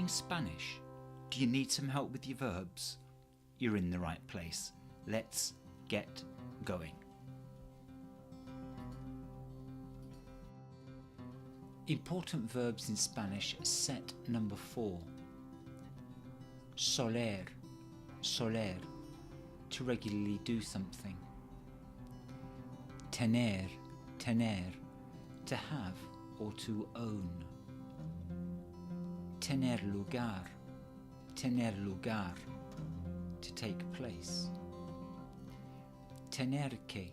learning Spanish? Do you need some help with your verbs? You're in the right place. Let's get going. Important verbs in Spanish, set number 4. Soler, soler, to regularly do something. Tener, tener, to have or to own. Tener lugar, to take place. Tener que,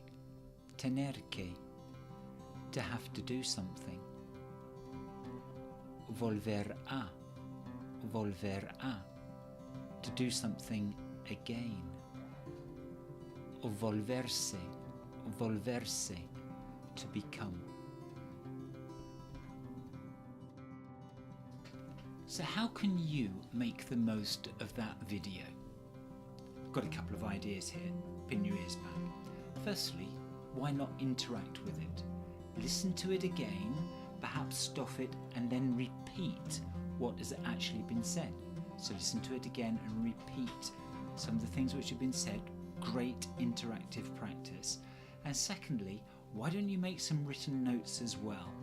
to have to do something. Volver a, to do something again. Volverse, to become. So how can you make the most of that video? I've got a couple of ideas here. Pin your ears back. Firstly, why not interact with it? Listen to it again, perhaps stop it and then repeat what has actually been said. So listen to it again and repeat some of the things which have been said. Great interactive practice. And secondly, why don't you make some written notes as well?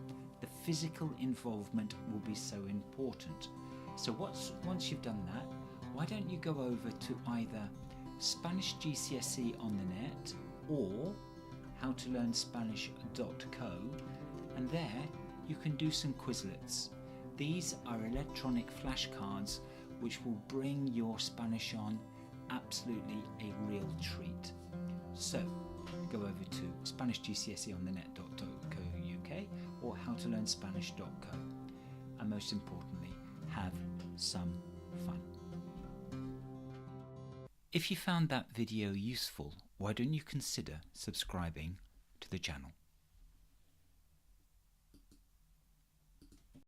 The physical involvement will be so important. So once you've done that, why don't you go over to either Spanish GCSE on the net or howtolearnspanish.co, and there you can do some Quizlets. These are electronic flashcards which will bring your Spanish on absolutely a real treat. So go over to SpanishGCSEonthenet.co.uk or howtolearnspanish.co, and most importantly, have some fun. If you found that video useful, why don't you consider subscribing to the channel?